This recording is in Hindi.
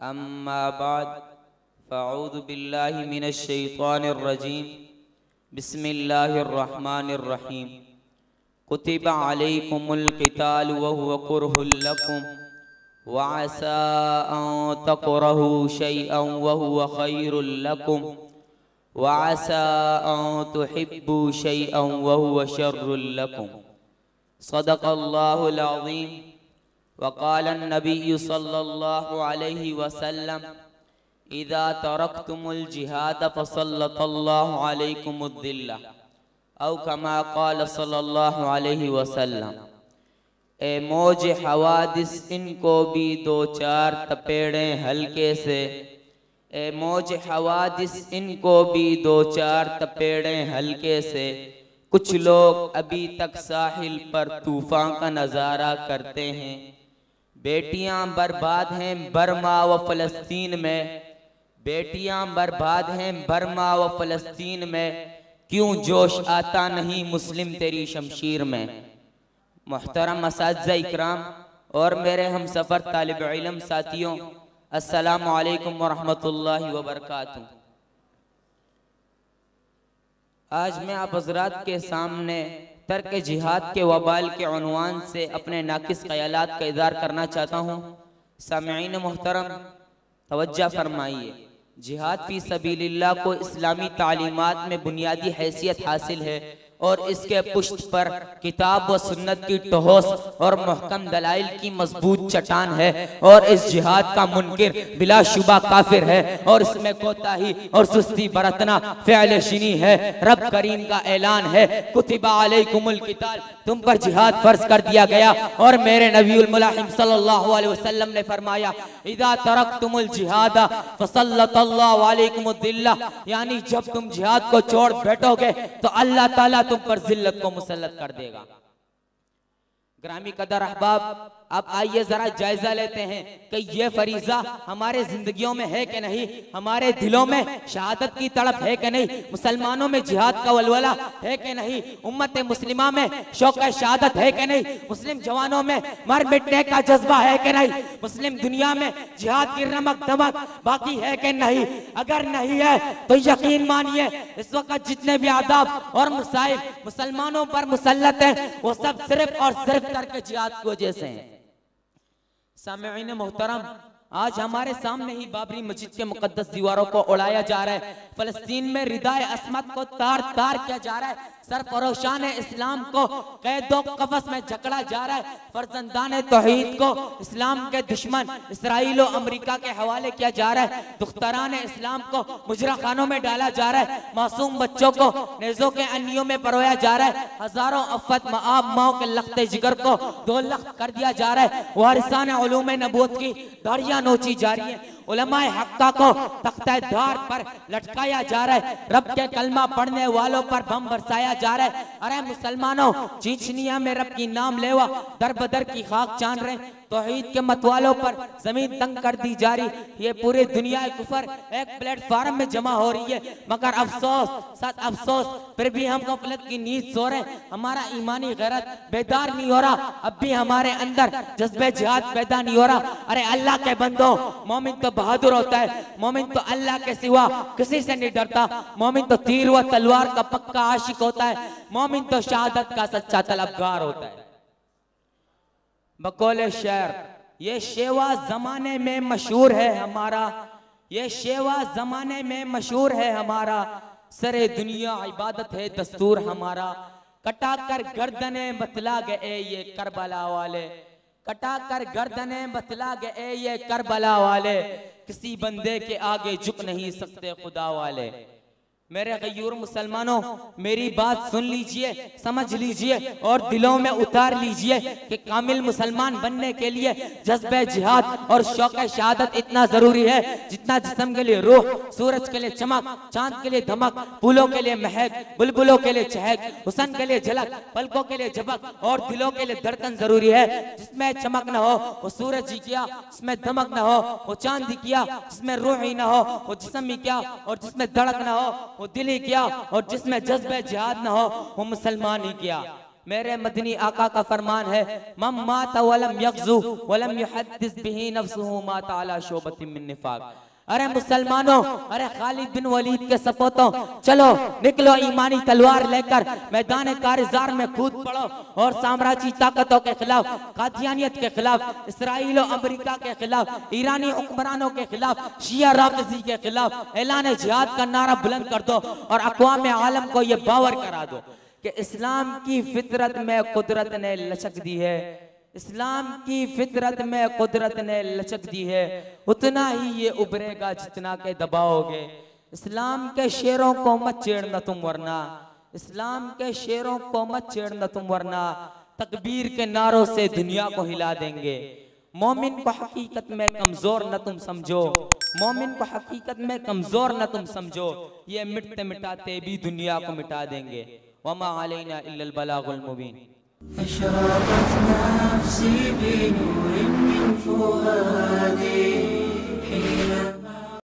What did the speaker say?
अम्मा बाद फ़अऊज़ु बिल्लाहि मिनश शैतानिर रजीम बिस्मिल्लाहिर रहमानिर रहीम। कुतिबा अलैकुमुल क़ितालु व हुवा कुरहुल लकुम व असा अन तकरहू शैअन व हुवा खैरुल लकुम व असा अन तुहिब्बू शैअन व हुवा शर्रुल लकुम। सदक़ल्लाहुल अज़ीम। वक़ाल नबी सल्लल्लाहु अलैहि वसल्लम इज़ा तरक्तुमुल जिहाद फसल्लतल्लाहु अलैकुमुद्दिल्ला औ कमा क़ाल सल्लल्लाहु अलैहि वसल्लम। ए मौज हवादिस इनको भी दो चार तपेड़ें हल्के से, ए मौज हवादिस इनको भी दो चार तपेड़ें हल्के से। कुछ लोग अभी तक साहिल पर तूफान का नज़ारा करते हैं। बेटियां बर्बाद हैं बर्मा व फ़लस्तीन में, बेटियां बर्बाद हैं बर्मा व फ़लस्तीन में। क्यों जोश आता नहीं मुस्लिम तेरी शमशीर में। मुहतरम असातिज़ा इकराम और मेरे हम सफ़र तालिब इल्म साथियों, अस्सलामु अलैकुम व रहमतुल्लाहि व बरकातुहू। आज मैं आप हज़रात के सामने तर्क जिहाद के वबाल के उन्वान से अपने नाकिस ख़यालात का इज़हार करना चाहता हूँ। सामईन मोहतरम तवज्जो फरमाइए। जिहाद फ़ी सबीलिल्लाह को इस्लामी तालीमात में बुनियादी हैसियत हासिल है और इसके पुष्ट पर किताब व सुन्नत की ठोस और महकम दलाइल की मजबूत चट्टान है और इस जिहाद का मुनकिर बिलाशुबा काफिर है और इसमें कोताही और सुस्ती बरतना फ़िअल शिनी है। रब करीम का ऐलान है कुतिबा अलैकुमुल क़िताल, तुम पर जिहाद फर्ज कर दिया गया। और मेरे नबीउल मुलाहिम सल्लल्लाहु अलैहि वसल्लम ने फरमाया इज़ा तरक्तुमुल जिहाद फसल्लतल्लाहु अलैकुमुद्दिल्ला, यानी जब तुम जिहाद को छोड़ बैठोगे तो अल्लाह ताला तुम पर जिल्लत को मुसल्लत कर देगा। ग्रामी कदर अहबाब, अब आइए जरा जायजा लेते हैं कि ये फरीजा हमारे जिंदगियों में है कि नहीं, हमारे दिलों में शहादत की तड़प है कि नहीं, मुसलमानों में जिहाद का वलवला है कि नहीं, उम्मत मुस्लिमा में शौक शहादत है कि नहीं, मुस्लिम जवानों में मर मिटने का जज्बा है कि नहीं, मुस्लिम दुनिया में जिहाद की रमक दमक बाकी है कि नहीं। अगर नहीं है तो यकीन मानिए इस वक्त जितने भी आदाब और मुसाइब मुसलमानों पर मुसल्लत हैं वो सब सिर्फ और सिर्फ तर्क जिहाद की वजह से हैं। सामईन मोहतरम, आज हमारे सामने ही बाबरी मस्जिद के मुकद्दस दीवारों को उड़ाया जा रहा है। फलस्तीन में रिदाए अस्मत को तार तार किया जा रहा है। सरफरोशान इस्लाम को कैदो कफस में जकड़ा जा रहा है। फर्जंदान तौहीद को इस्लाम के दुश्मन इसराइल और अमेरिका के हवाले किया जा रहा है। दुख्तरान इस्लाम को मुजरा खानों में डाला जा रहा है। मासूम बच्चों को नेज़ों के अन्नियों में परोया जा रहा है। हजारों अफ़त मआब माओ के लख्ते जिगर को 2 लख्त कर दिया जा रहा है। वारिसान उलूम नबूवत की दाढ़ियां नोची जा रही है। उलमाए हक्का को तख्ते दार पर लटकाया जा रहा है। रब के कलमा पढ़ने वालों पर बम बरसाया जा रहा है। अरे मुसलमानों, चीचनिया में रब की नाम लेवा दर बदर की खाक छान रहे, तौहीद के मतवालों पर जमीन तंग कर दी जा रही। ये पूरी दुनिया कुफर एक प्लेटफार्म में जमा हो रही है। मगर अफसोस सच अफसोस, फिर भी हम गफलत की नींद सो रहे। हमारा ईमानी गैरत बेदार नहीं हो रहा। अब भी हमारे अंदर जज्बे जिहाद पैदा नहीं हो रहा। अरे अल्लाह के बंदो, मोमिन तो बहादुर होता है, मोमिन तो अल्लाह के सिवा किसी से नहीं डरता, मोमिन तो तीर व तलवार का पक्का आशिक होता है, मोमिन तो शहादत का सच्चा तलबगार होता है। बकौले शेर, ये शेवा जमाने में मशहूर है हमारा, ये शेवा जमाने में मशहूर है हमारा। सरे दुनिया इबादत है दस्तूर हमारा। कटा कर गर्दने बतला गए ये करबला वाले, कटा कर गर्दने बतला गए ये करबला वाले। किसी बंदे के आगे झुक नहीं सकते खुदा वाले। मेरे गयूर मुसलमानों, मेरी बात सुन लीजिए, समझ लीजिए और दिलों में उतार लीजिए कि कामिल मुसलमान बनने के लिए जज्बे जिहाद और शौक शहादत इतना जरूरी है जितना जिस्म के लिए रूह, सूरज के लिए चमक, चांद के लिए धमक, फूलों के लिए महक, बुलबुलों के लिए चहक, हुस्न के लिए झलक, पलकों के लिए झपक और दिलों के लिए धड़कन जरूरी है। जिसमें चमक न हो वो सूरज ही क्या, जिसमें धमक न हो वो चांद ही क्या, जिसमें रूह ही न हो वो जिस्म ही क्या और जिसमें धड़क न हो वो दिल ही क्या और जिसमें जज्बे जिहाद न हो वो मुसलमान ही क्या। मेरे मदनी आका का फरमान है, मम माता वलम यग़ज़ु वलम युहद्दिस बिही नफ्सुहु माता अला शोबतिन मिन निफाक। अरे मुसलमानों, अरे खालिद बिन वलीद के सपोतों, चलो निकलो ईमानी तलवार लेकर मैदान कारज़ार में कूद पड़ो और साम्राज्यी ताकतों के खिलाफ, कादियानियत के खिलाफ, इसराइल और अमेरिका के खिलाफ, ईरानी हुक्मरानों के खिलाफ, शिया राफ़िज़ी के खिलाफ ऐलान जिहाद का नारा बुलंद कर दो और अक़वाम आलम को ये बावर करा दो कि इस्लाम की फितरत में कुदरत ने लचक दी है, इस्लाम की फितरत में कुदरत ने लचक दी है, उतना ही ये उभरेगा जितना के दबाओगे। इस्लाम के शेरों को मत छेड़ना तुम वरना, इस्लाम के शेरों को मत छेड़ना तुम वरना तकबीर के नारों से दुनिया को हिला देंगे। मोमिन को हकीकत में कमजोर न तुम समझो, मोमिन को हकीकत में कमजोर न तुम समझो, ये मिटते मिटाते भी दुनिया को मिटा देंगे। वमा अलैना इल्लल बलागुल मुबीन।